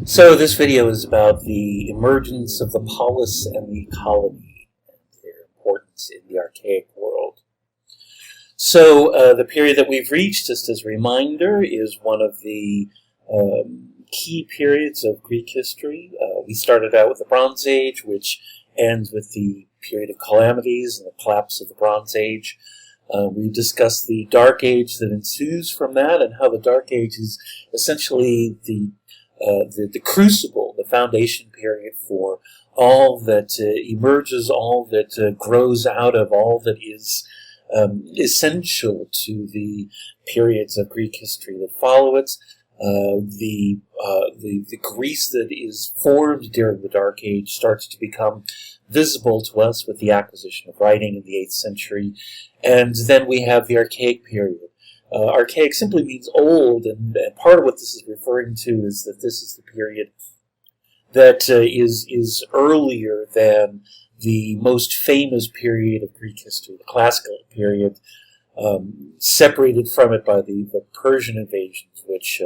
So this video is about the emergence of the polis and the colony and their importance in the archaic world. So the period that we've reached, just as a reminder, is one of the key periods of Greek history. We started out with the Bronze Age, which ends with the period of calamities and the collapse of the Bronze Age. We discussed the Dark Age that ensues from that, and how the Dark Age is essentially the crucible, the foundation period for all that emerges, all that grows out of, all that is essential to the periods of Greek history that follow it. The Greece that is formed during the Dark Age starts to become visible to us with the acquisition of writing in the 8th century, and then we have the Archaic Period. Archaic simply means old, and part of what this is referring to is that this is the period that is earlier than the most famous period of Greek history, the Classical Period, separated from it by the Persian invasions, which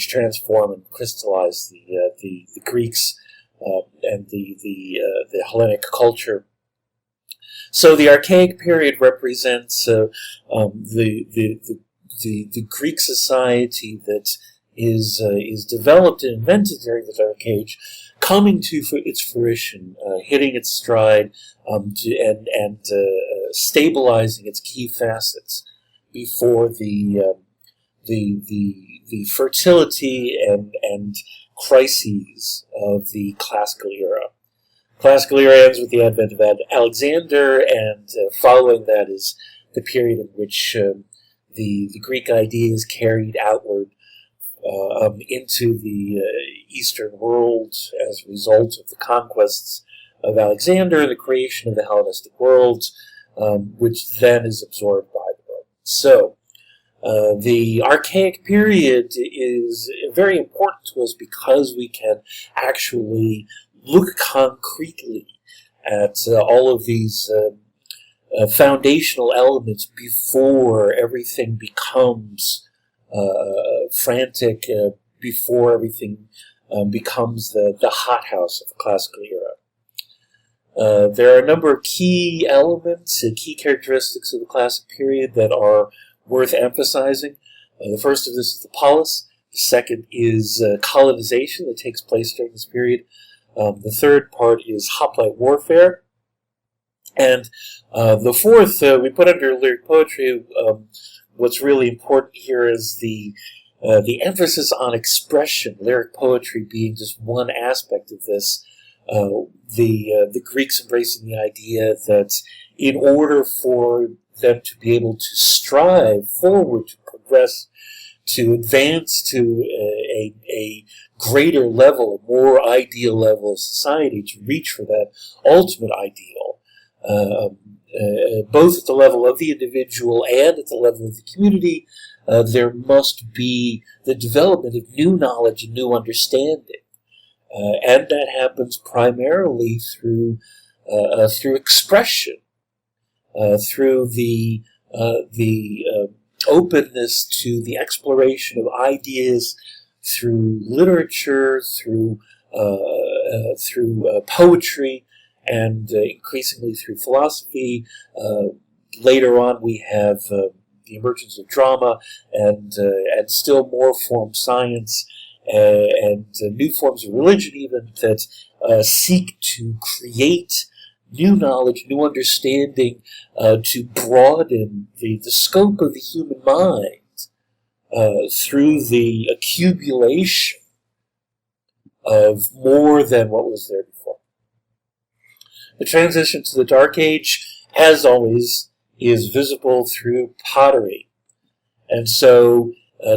transform and crystallize the Greeks and the Hellenic culture. So the Archaic Period represents the Greek society that is developed and invented during the Dark Age, coming to its fruition, hitting its stride, and stabilizing its key facets before the fertility and crises of the Classical era. Classical era ends with the advent of Alexander, and following that is the period in which the Greek idea is carried outward into the Eastern world as a result of the conquests of Alexander and the creation of the Hellenistic world, which then is absorbed by the Romans. So the Archaic Period is very important to us because we can actually look concretely at all of these foundational elements before everything becomes frantic, before everything becomes the hothouse of the Classical era. There are a number of key elements, key characteristics of the Classic Period that are worth emphasizing. The first of this is the polis. The second is colonization that takes place during this period. The third part is hoplite warfare. And the fourth, we put under lyric poetry. What's really important here is the emphasis on expression, lyric poetry being just one aspect of this. The Greeks embracing the idea that in order for them to be able to strive forward, to progress, to advance to a greater level, a more ideal level of society, to reach for that ultimate ideal, both at the level of the individual and at the level of the community, there must be the development of new knowledge and new understanding. And that happens primarily through expression, through the openness to the exploration of ideas, through literature, through poetry, and increasingly through philosophy. Later on, we have the emergence of drama, and still more forms science, and new forms of religion, even that seek to create new knowledge, new understanding, to broaden the scope of the human mind through the accumulation of more than what was there before. The transition to the Dark Age, as always, is visible through pottery. And so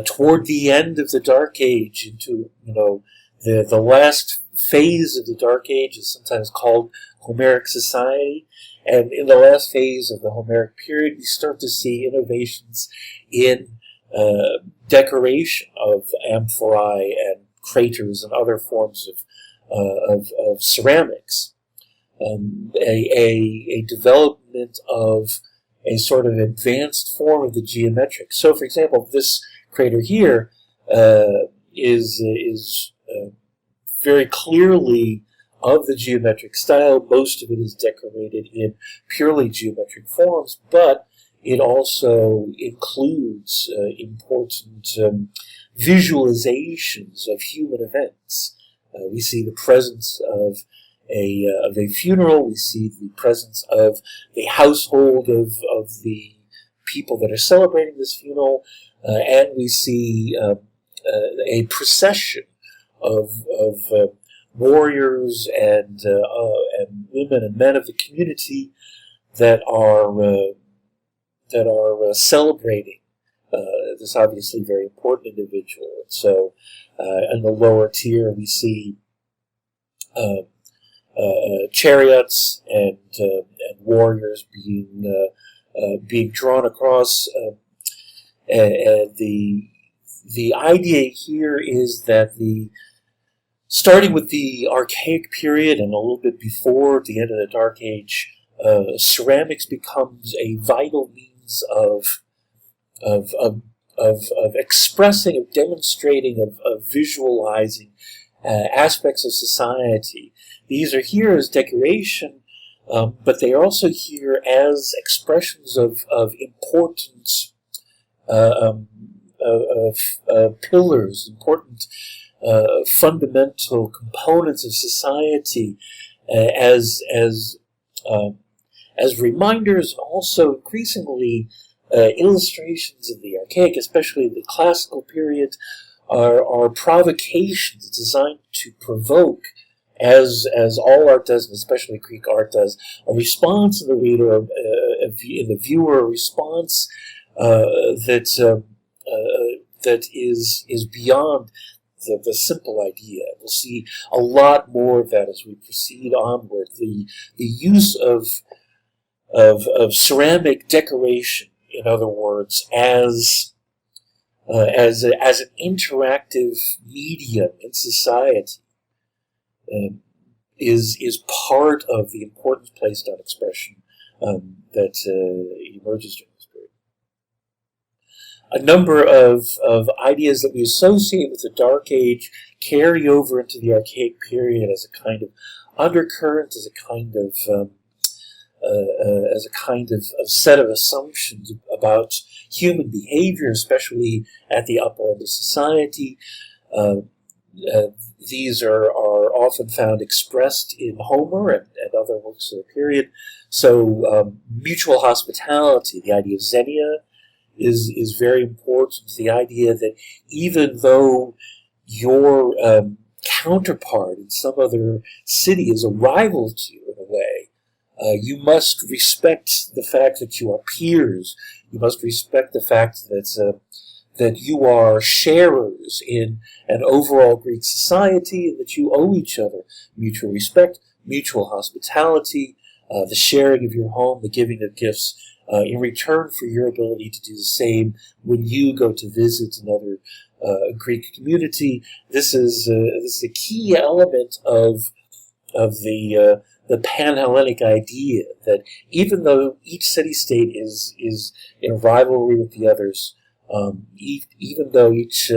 toward the end of the Dark Age, into the last phase of the Dark Age is sometimes called Homeric society, and in the last phase of the Homeric period, we start to see innovations in decoration of amphorae and craters and other forms of ceramics. A development of a sort of advanced form of the geometric. So, for example, this crater here is very clearly of the geometric style. Most of it is decorated in purely geometric forms, but it also includes important visualizations of human events. We see the presence of a funeral. We see the presence of the household of the people that are celebrating this funeral, and we see a procession of warriors and women and men of the community that are celebrating this obviously very important individual. And so, in the lower tier, we see chariots and warriors being drawn across. And the idea here is that starting with the Archaic period and a little bit before the end of the Dark Age, ceramics becomes a vital means of expressing, of demonstrating, of visualizing aspects of society. These are here as decoration, but they are also here as expressions of important pillars, important fundamental components of society, as reminders, also increasingly illustrations of the archaic, especially the classical period, are provocations designed to provoke, as all art does, and especially Greek art does, a response in the reader, in the viewer, a response that is beyond the simple idea. We'll see a lot more of that as we proceed onward. The use of ceramic decoration, in other words, as an interactive medium in society, is part of the importance placed on expression that emerges during this period. A number of ideas that we associate with the Dark Age carry over into the Archaic period as a kind of undercurrent, as a kind of set of assumptions about human behavior, especially at the upper end of society. These are often found expressed in Homer and other works of the period. So mutual hospitality, the idea of xenia, is very important. The idea that even though your counterpart in some other city is a rival to you in a way, you must respect the fact that you are peers. You must respect the fact that you are sharers in an overall Greek society, and that you owe each other mutual respect, mutual hospitality, the sharing of your home, the giving of gifts, in return for your ability to do the same when you go to visit another Greek community. This is a key element of the Pan-Hellenic idea that even though each city-state is in a rivalry with the others, even though each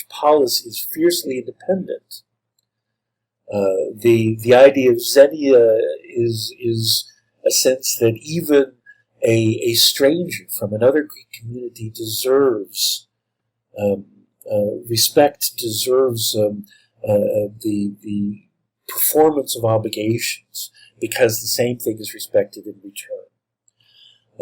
polis is fiercely independent, the idea of xenia is a sense that even a stranger from another Greek community deserves respect, deserves the performance of obligations, because the same thing is respected in return.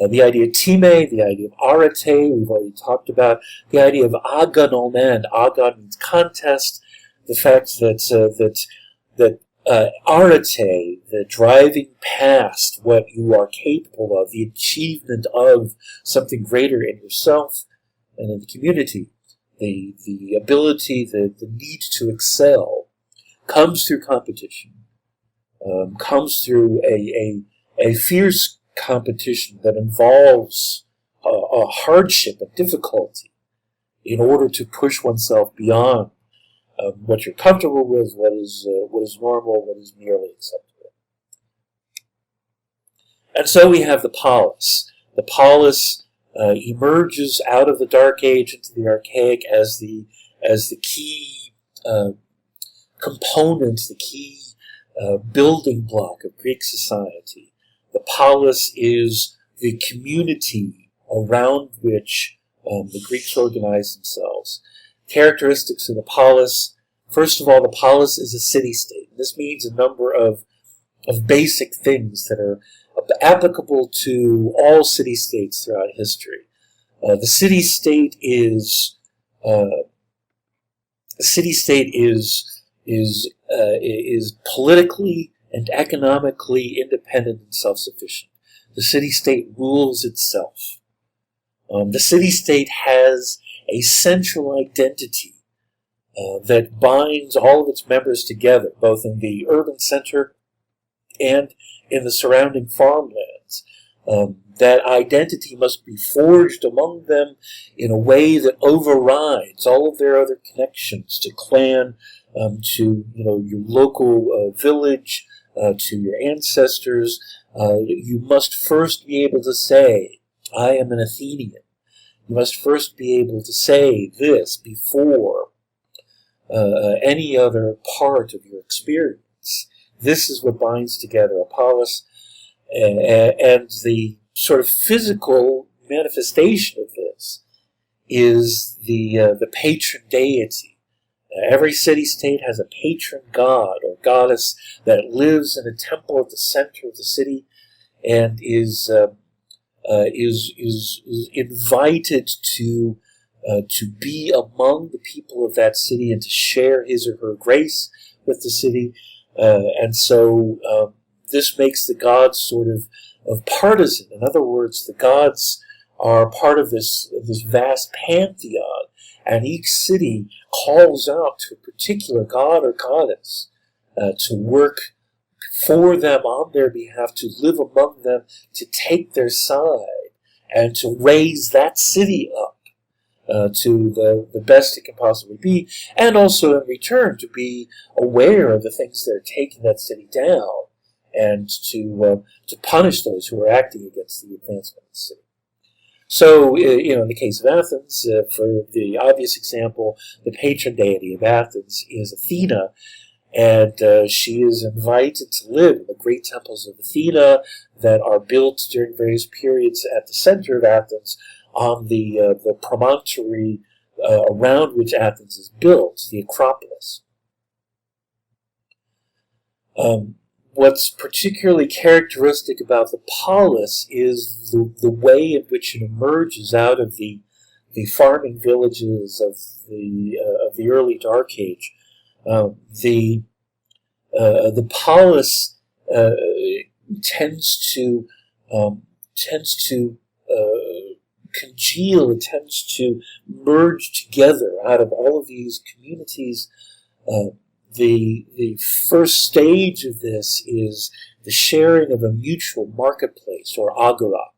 The idea of time, the idea of arete, we've already talked about. The idea of agon omen, agon means contest. The fact that arete, the driving past what you are capable of, the achievement of something greater in yourself and in the community, the ability, the need to excel, comes through competition, comes through a fierce competition that involves a hardship, a difficulty, in order to push oneself beyond what you're comfortable with, what is normal, what is merely acceptable. And so we have the polis. The polis emerges out of the Dark Age into the Archaic as the key component, the key building block of Greek society. The polis is the community around which the Greeks organized themselves. Characteristics of the polis. First of all, the polis is a city-state. This means a number of basic things that are applicable to all city-states throughout history. The city-state is politically and economically independent and self-sufficient. The city-state rules itself. The city-state has a central identity that binds all of its members together, both in the urban center and in the surrounding farmlands. That identity must be forged among them in a way that overrides all of their other connections to clan, to your local village, to your ancestors. You must first be able to say, I am an Athenian. You must first be able to say this before any other part of your experience. This is what binds together a polis, and the sort of physical manifestation of this is the patron deity. Every city-state has a patron god or goddess that lives in a temple at the center of the city and is invited to be among the people of that city and to share his or her grace with the city. And so this makes the gods sort of partisan. In other words, the gods are part of this vast pantheon, and each city calls out to a particular god or goddess to work for them on their behalf, to live among them, to take their side, and to raise that city up to the best it can possibly be, and also in return to be aware of the things that are taking that city down, and to punish those who are acting against the advancement of the city. So, in the case of Athens, for the obvious example, the patron deity of Athens is Athena, and she is invited to live in the great temples of Athena that are built during various periods at the center of Athens on the promontory around which Athens is built, the Acropolis. What's particularly characteristic about the polis is the way in which it emerges out of the farming villages of the early Dark Age. The polis tends to congeal, it tends to merge together out of all of these communities. The first stage of this is the sharing of a mutual marketplace, or agora.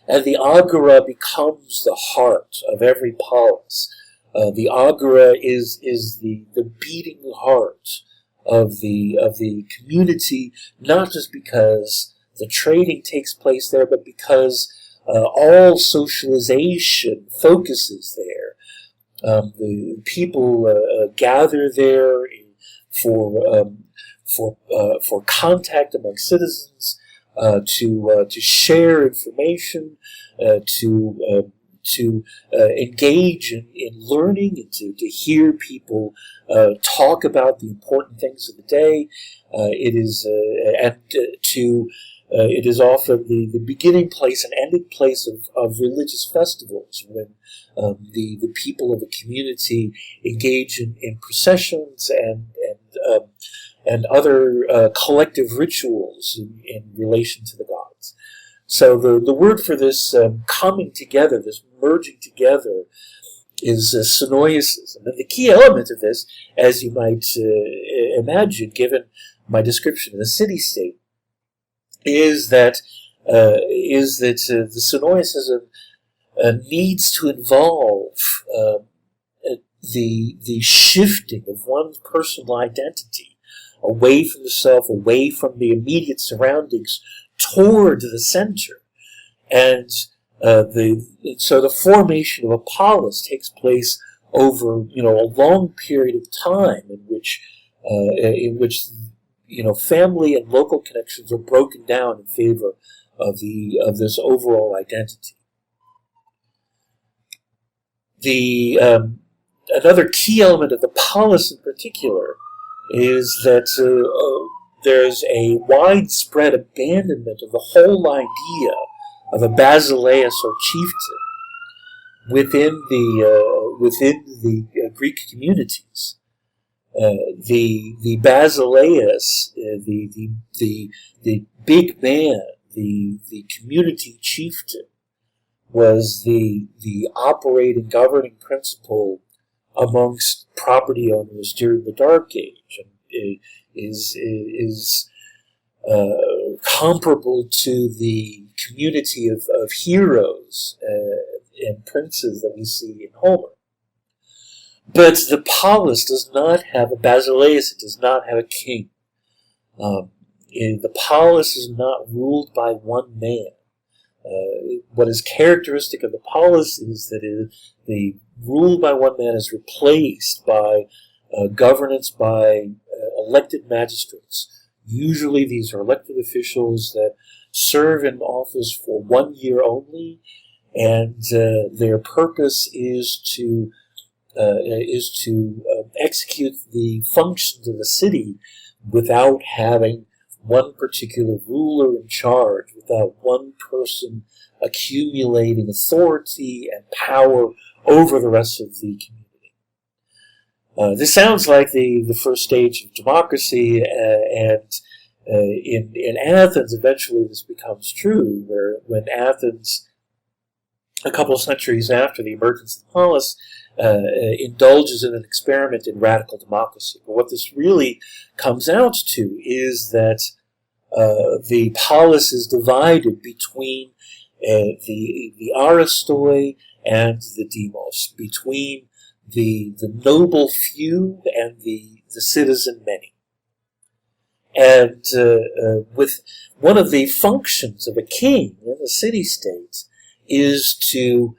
And the agora becomes the heart of every polis. The agora is the beating heart of the community, not just because the trading takes place there, but because all socialization focuses there. The people gather there for contact among citizens, to share information, to engage in learning, and to hear people talk about the important things of the day. It is often the beginning place and ending place of religious festivals, when the people of a community engage in processions and other collective rituals in relation to the gods. So the word for this coming together, this merging together, is synoicism. And the key element of this, as you might imagine, given my description of the city-state, is that the synoicism needs to involve the shifting of one's personal identity away from the self, away from the immediate surroundings, toward the center. And so the formation of a polis takes place over a long period of time, in which in which family and local connections are broken down in favor of this overall identity. Another key element of the polis in particular is that there's a widespread abandonment of the whole idea of a basileus or chieftain within the Greek communities. The basileus, the big man, the community chieftain, was the operating governing principle amongst property owners during the Dark Age, and is comparable to the community of heroes and princes that we see in Homer. But the polis does not have a basileus, it does not have a king. The polis is not ruled by one man. What is characteristic of the polis is that the rule by one man is replaced by governance by elected magistrates. Usually these are elected officials that serve in office for 1 year only, and their purpose is to execute the functions of the city without having one particular ruler in charge, without one person accumulating authority and power over the rest of the community. This sounds like the first stage of democracy, and in Athens, eventually this becomes true, where when Athens, a couple of centuries after the emergence of the polis, indulges in an experiment in radical democracy. But what this really comes out to is that the polis is divided between the aristoi and the demos, between the noble few and the citizen many. And with one of the functions of a king in the city-state is to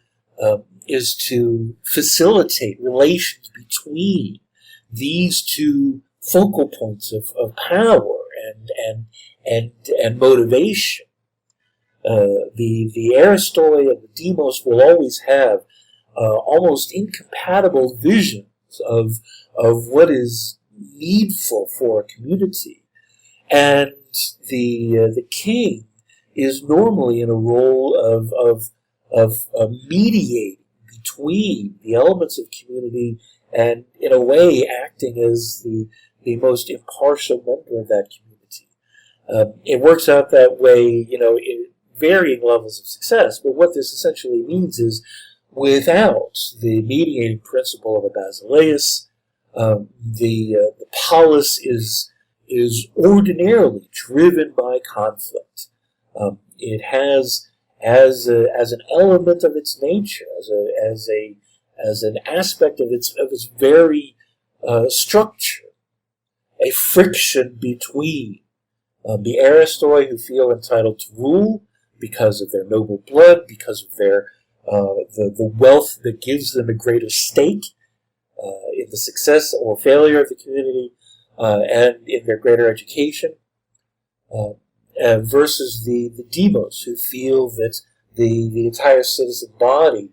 facilitate relations between these two focal points of power and motivation. The aristoi and the demos will always have almost incompatible visions of what is needful for a community, and the king is normally in a role of mediating between the elements of community and, in a way, acting as the most impartial member of that community. It works out that way, in varying levels of success, but what this essentially means is without the mediating principle of a basileus, the polis is ordinarily driven by conflict. It has, as an element of its nature, as an aspect of its very structure, a friction between the aristoi, who feel entitled to rule because of their noble blood, because of their the wealth that gives them a greater stake in the success or failure of the community, and in their greater education, versus the demos, who feel that the entire citizen body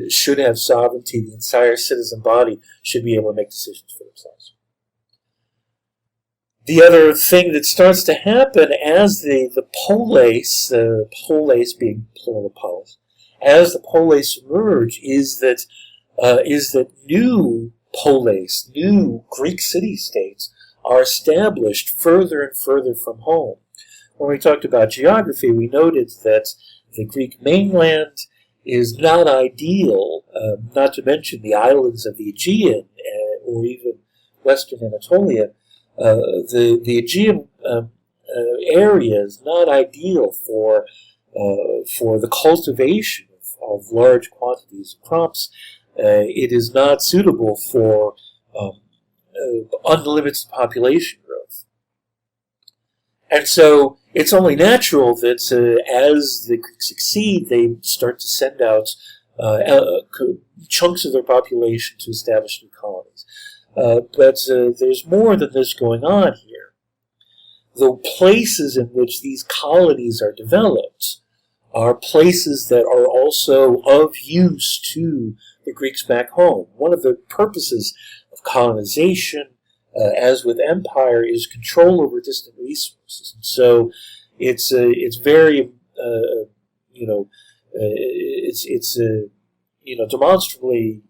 should have sovereignty, the entire citizen body should be able to make decisions for themselves. The other thing that starts to happen as the polis being plural of polis, as the polis emerge, is that new polis, new Greek city-states, are established further and further from home. When we talked about geography, we noted that the Greek mainland is not ideal, not to mention the islands of the Aegean or even Western Anatolia. The Aegean area is not ideal for the cultivation of large quantities of crops. It is not suitable for unlimited population growth. And so it's only natural that as the Greeks succeed, they start to send out chunks of their population to establish new colonies. but there's more than this going on here. The places in which these colonies are developed are places that are also of use to the Greeks back home. One of the purposes of colonization, as with empire, is control over distant resources. And so it's very demonstrably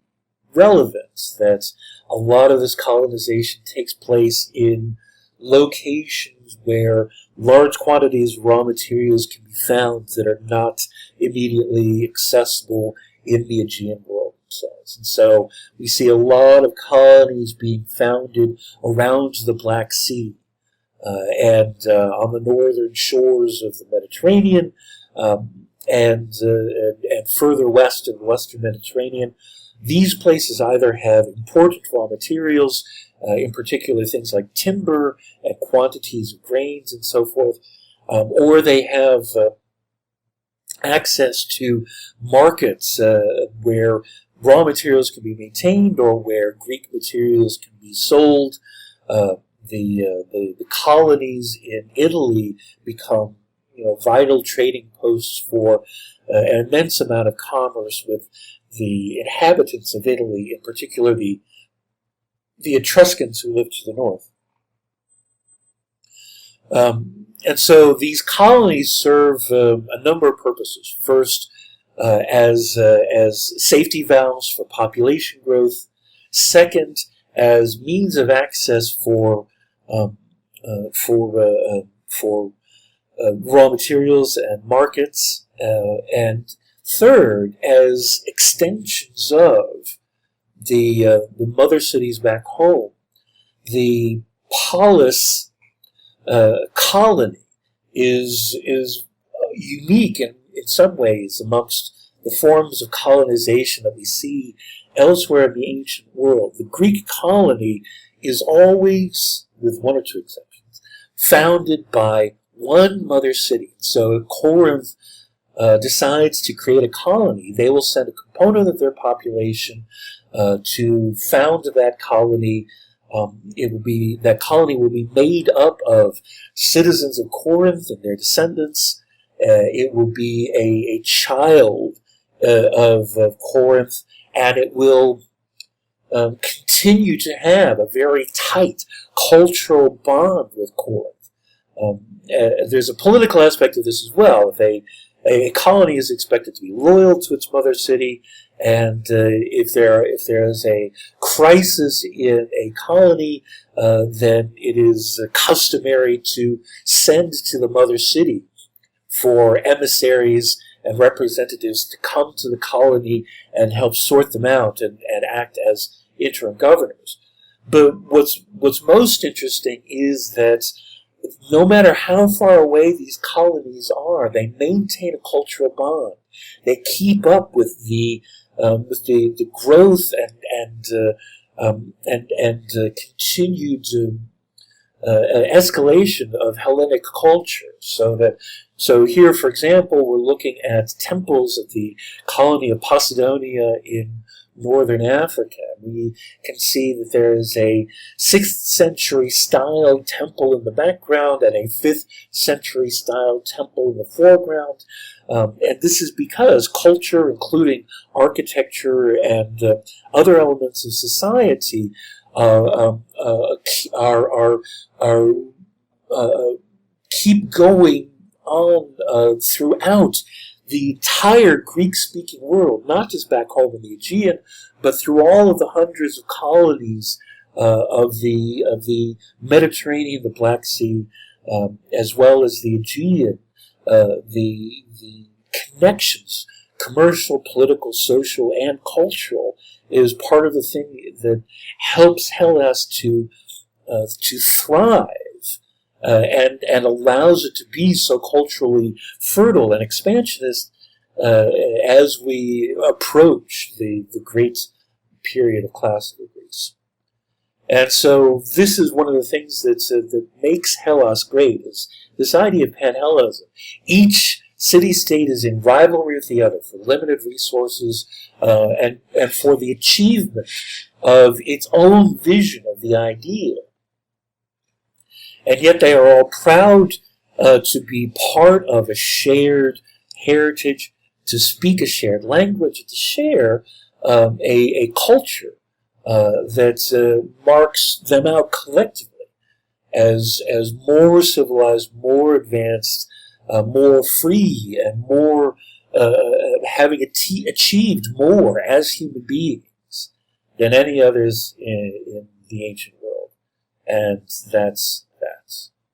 relevant that a lot of this colonization takes place in locations where large quantities of raw materials can be found that are not immediately accessible in the Aegean world themselves. And so we see a lot of colonies being founded around the Black Sea and on the northern shores of the Mediterranean and further west in the western Mediterranean. These places either have important raw materials, in particular things like timber and quantities of grains and so forth, or they have access to markets where raw materials can be maintained or where Greek materials can be sold. The colonies in Italy become vital trading posts for an immense amount of commerce with the inhabitants of Italy, in particular the Etruscans who lived to the north. And so these colonies serve a number of purposes. First, as safety valves for population growth. Second, as means of access for raw materials and markets. And third, as extensions of the mother cities back home. The Polis colony is unique in some ways amongst the forms of colonization that we see elsewhere in the ancient world. The Greek colony is always, with one or two exceptions, founded by one mother city. So if Corinth decides to create a colony, they will send a component of their population to found that colony. That colony will be made up of citizens of Corinth and their descendants. It will be a child of Corinth, and it will continue to have a very tight cultural bond with Corinth. There's a political aspect of this as well. If a colony is expected to be loyal to its mother city, and if there is a crisis in a colony, then it is customary to send to the mother city for emissaries and representatives to come to the colony and help sort them out and act as interim governors. But what's most interesting is that no matter how far away these colonies are, they maintain a cultural bond. They keep up with the growth and continued escalation of Hellenic culture. So here, for example, we're looking at temples of the colony of Posidonia in northern Africa. We can see that there is a 6th century style temple in the background and a 5th century style temple in the foreground. And this is because culture, including architecture and other elements of society, keep going on throughout the entire Greek-speaking world, not just back home in the Aegean, but through all of the hundreds of colonies of the Mediterranean, the Black Sea, as well as the Aegean. The connections, commercial, political, social, and cultural, is part of the thing that helps Hellas to thrive. And allows it to be so culturally fertile and expansionist as we approach the great period of classical Greece. And so this is one of the things that makes Hellas great, is this idea of Panhellenism. Each city-state is in rivalry with the other for limited resources and for the achievement of its own vision of the ideal. And yet they are all proud to be part of a shared heritage, to speak a shared language, to share a culture that marks them out collectively as more civilized, more advanced, more free, and more having achieved more as human beings than any others in the ancient world. And that's